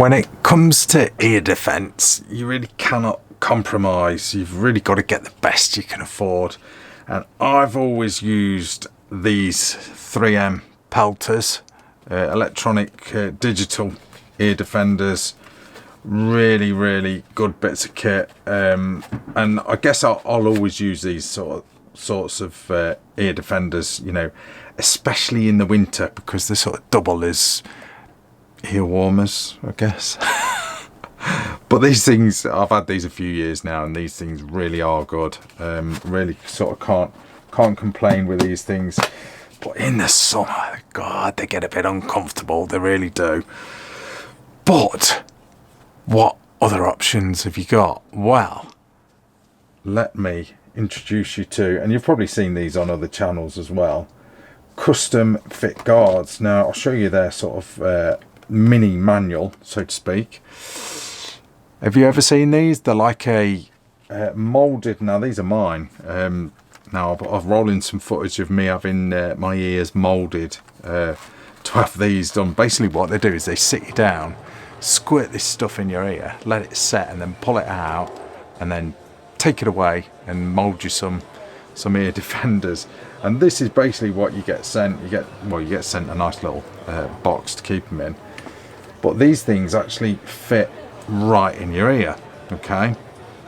When it comes to ear defense, you really cannot compromise. You've really got to get the best you can afford. And I've always used these 3M pelters, electronic digital ear defenders. Really good bits of kit. And I guess I'll always use these sorts of ear defenders, you know, especially in the winter, because they sort of double as ear warmers, I guess. But these things, I've had these a few years now, and these things really are good. Really sort of can't complain with these things. But in the summer, God, they get a bit uncomfortable. They really do. But what other options have you got? Well, let me introduce you to, and you've probably seen these on other channels as well, custom fit guards. Now I'll show you their sort of mini manual, so to speak. Have you ever seen these? They're like a molded, now these are mine. Now I've rolled in some footage of me having my ears molded to have these done. Basically what they do is they sit you down, squirt this stuff in your ear, let it set, and then pull it out, and then take it away and mold you some ear defenders. And this is basically what you get sent. You get sent a nice little box to keep them in. But these things actually fit right in your ear. Okay,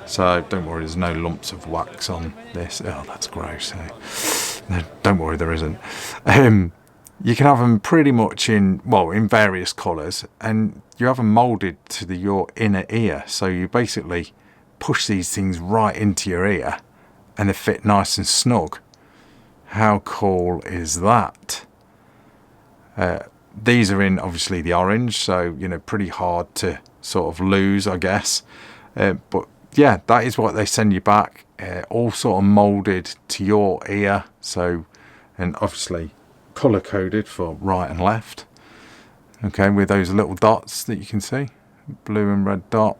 so don't worry, there's no lumps of wax on this. Oh, that's gross. No, don't worry, there isn't. You can have them pretty much in various colours, and you have them moulded to your inner ear. So you basically push these things right into your ear, and they fit nice and snug. How cool is that? These are in obviously the orange, so you know, pretty hard to sort of lose, I guess. But yeah, that is what they send you back, all sort of moulded to your ear. So, and obviously colour coded for right and left. Okay, with those little dots that you can see, blue and red dot.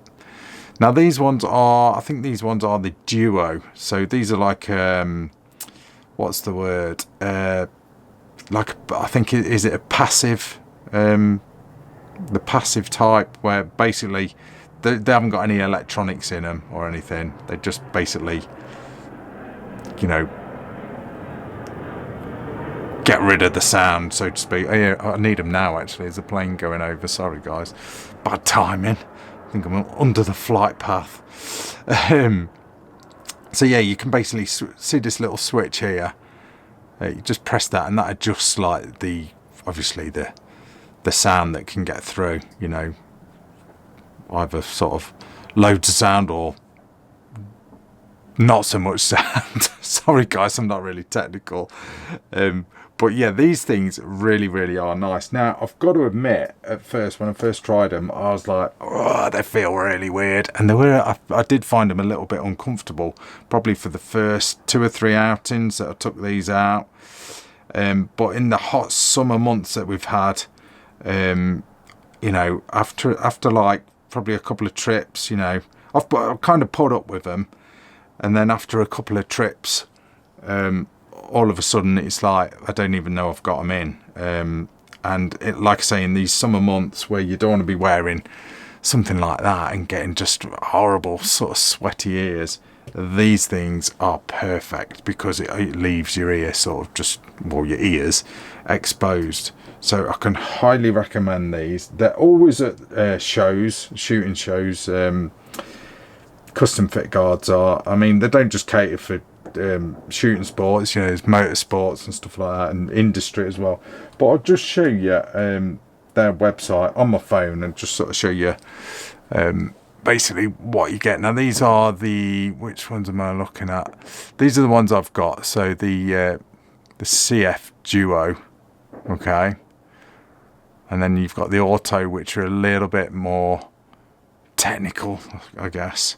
Now these ones are, I think these ones are the duo. So these are like, what's the word? Like, I think, is it a passive, the passive type, where basically they haven't got any electronics in them or anything. They just basically, you know, get rid of the sound, so to speak. Oh, yeah, I need them now, actually. There's a plane going over. Sorry, guys. Bad timing. I think I'm under the flight path. So yeah, you can basically see this little switch here. You just press that, and that adjusts like obviously the sound that can get through. You know, either sort of loads of sound or not so much sound. Sorry guys, I'm not really technical. But yeah, these things really are nice. Now I've got to admit, at first, when I first tried them, I was like, oh, they feel really weird, and I did find them a little bit uncomfortable, probably for the first 2 or 3 outings that I took these out. But in the hot summer months that we've had, you know, after like probably a couple of trips, you know, I've kind of put up with them, and then after a couple of trips, all of a sudden it's like I don't even know I've got them in. And it, like I say, in these summer months where you don't want to be wearing something like that and getting just horrible sort of sweaty ears, these things are perfect, because it leaves your ear sort of just, well, your ears exposed. So I can highly recommend these. They're always at shows, shooting shows. Custom fit guards are, I mean, they don't just cater for shooting sports, you know, there's motorsports and stuff like that, and industry as well. But I'll just show you their website on my phone, and just sort of show you basically what you get. Now these are which ones am I looking at? These are the ones I've got. So the CF Duo, okay, and then you've got the Auto, which are a little bit more technical, I guess.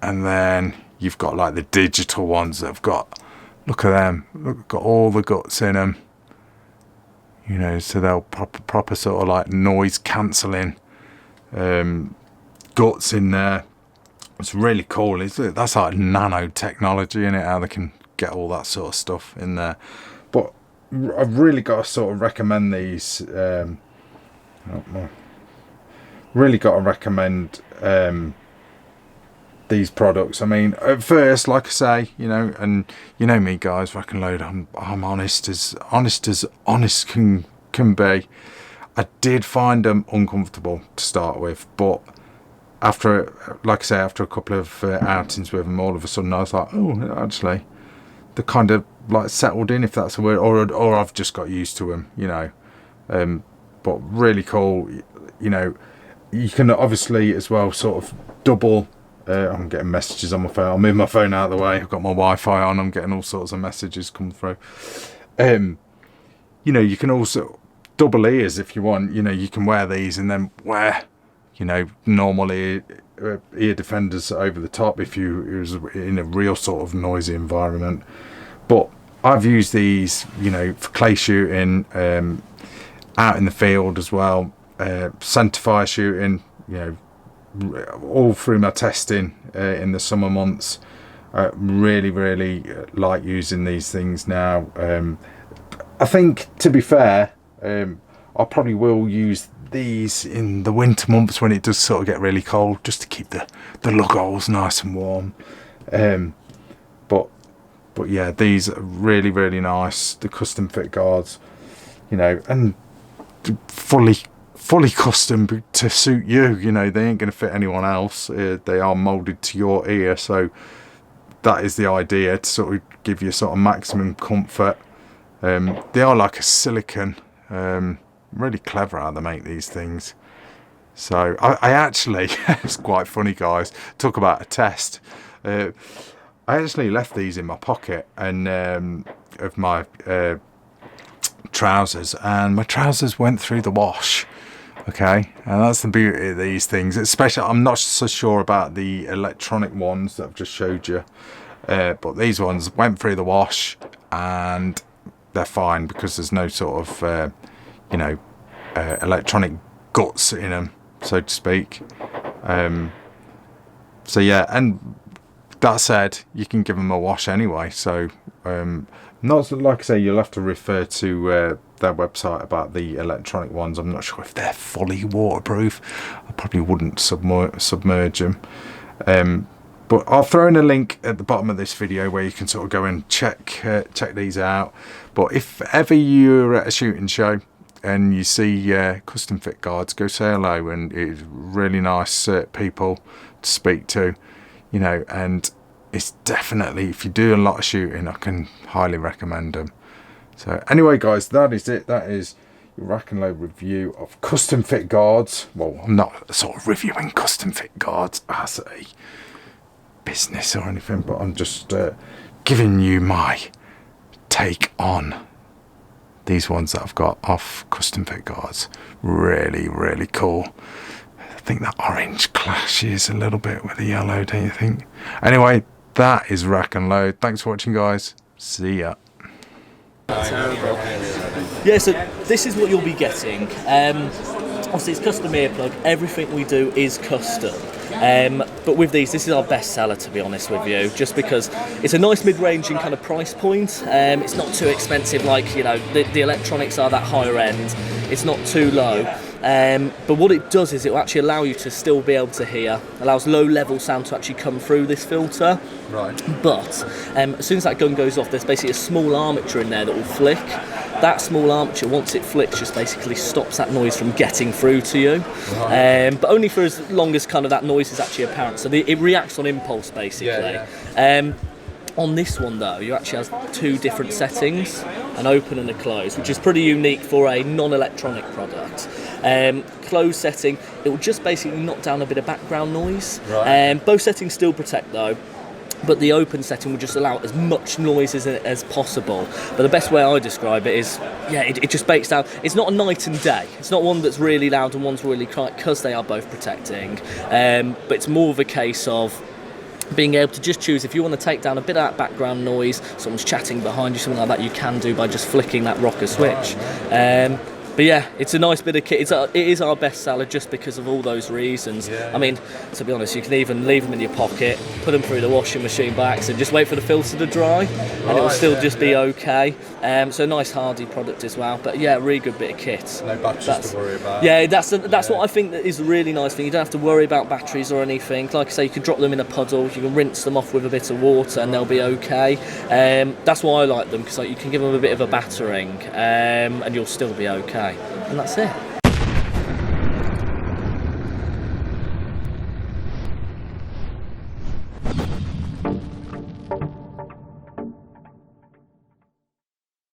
And then you've got like the digital ones that have got, look at them, look, got all the guts in them, you know, so they'll proper sort of like noise cancelling guts in there. It's really cool. That's like nanotechnology, isn't it, how they can get all that sort of stuff in there. But I've really got to sort of recommend these Really got to recommend these products. I mean, at first, like I say, you know, and you know me, guys, RACKNLOAD, I'm honest as honest can be. I did find them uncomfortable to start with, but after, like I say, after a couple of outings with them, all of a sudden I was like, oh, actually, they're kind of like settled in, if that's a word, or I've just got used to them, you know. But really cool, you know. You can obviously as well sort of double. I'm getting messages on my phone. I'll move my phone out of the way. I've got my Wi-Fi on. I'm getting all sorts of messages come through. You know, you can also double ears if you want. You know, you can wear these and then wear, you know, normal ear defenders over the top if you was in a real sort of noisy environment. But I've used these, you know, for clay shooting, out in the field as well, centre fire shooting, you know, all through my testing in the summer months. Really like using these things now. I think, to be fair, I probably will use these in the winter months when it does sort of get really cold, just to keep the lug holes nice and warm. But yeah, these are really nice. The custom fit guards, you know, and fully custom to suit you. You know, they ain't going to fit anyone else. They are molded to your ear, so that is the idea, to sort of give you sort of maximum comfort. They are like a silicone. Really clever how they make these things. So I actually, it's quite funny, guys, talk about a test. I actually left these in my pocket and of my trousers, and my trousers went through the wash. Okay, and that's the beauty of these things. Especially, I'm not so sure about the electronic ones that I've just showed you, but these ones went through the wash and they're fine because there's no sort of you know, electronic guts in them, so to speak. So yeah, and that said, you can give them a wash anyway. So not like I say, you'll have to refer to their website about the electronic ones. I'm not sure if they're fully waterproof. I probably wouldn't submerge them. But I'll throw in a link at the bottom of this video where you can sort of go and check these out. But if ever you're at a shooting show and you see custom fit guards, go say hello, and it's really nice people to speak to, you know. And it's definitely, if you do a lot of shooting, I can highly recommend them. So anyway, guys, that is it. That is your RACKNLOAD review of custom fit guards. Well, I'm not sort of reviewing custom fit guards as a business or anything, but I'm just giving you my take on these ones that I've got off custom fit guards. Really cool. I think that orange clashes a little bit with the yellow, don't you think? Anyway, that is RACKNLOAD. Thanks for watching, guys. See ya. Yeah, so this is what you'll be getting. Obviously, it's custom earplug. Everything we do is custom. But with these, this is our best seller, to be honest with you, just because it's a nice mid-ranging kind of price point. It's not too expensive like, you know, the electronics are that higher end. It's not too low. But what it does is it will actually allow you to still be able to hear, allows low level sound to actually come through this filter. Right. But as soon as that gun goes off, there's basically a small armature in there that will flick. That small armature, once it flicks, just basically stops that noise from getting through to you. Right. But only for as long as kind of that noise is actually apparent. So it reacts on impulse, basically. Yeah. On this one though, you actually have two different settings, an open and a close, which is pretty unique for a non-electronic product. Closed setting, it will just basically knock down a bit of background noise. Right. Both settings still protect though, but the open setting will just allow as much noise as possible. But the best way I describe it is, yeah, it just bakes down. It's not a night and day. It's not one that's really loud and one's really quiet, because they are both protecting. But it's more of a case of being able to just choose if you want to take down a bit of that background noise, someone's chatting behind you, something like that, you can do by just flicking that rocker switch. But yeah, it's a nice bit of kit. It is our best seller just because of all those reasons. Yeah. I mean, to be honest, you can even leave them in your pocket, put them through the washing machine by accident, just wait for the filter to dry, and it will still just be okay. So a nice hardy product as well. But yeah, really good bit of kit. No batteries to worry about. Yeah, that's what I think that is a really nice thing. You don't have to worry about batteries or anything. Like I say, you can drop them in a puddle, you can rinse them off with a bit of water, and they'll be okay. That's why I like them, because you can give them a bit of a battering, and you'll still be okay. And that's it.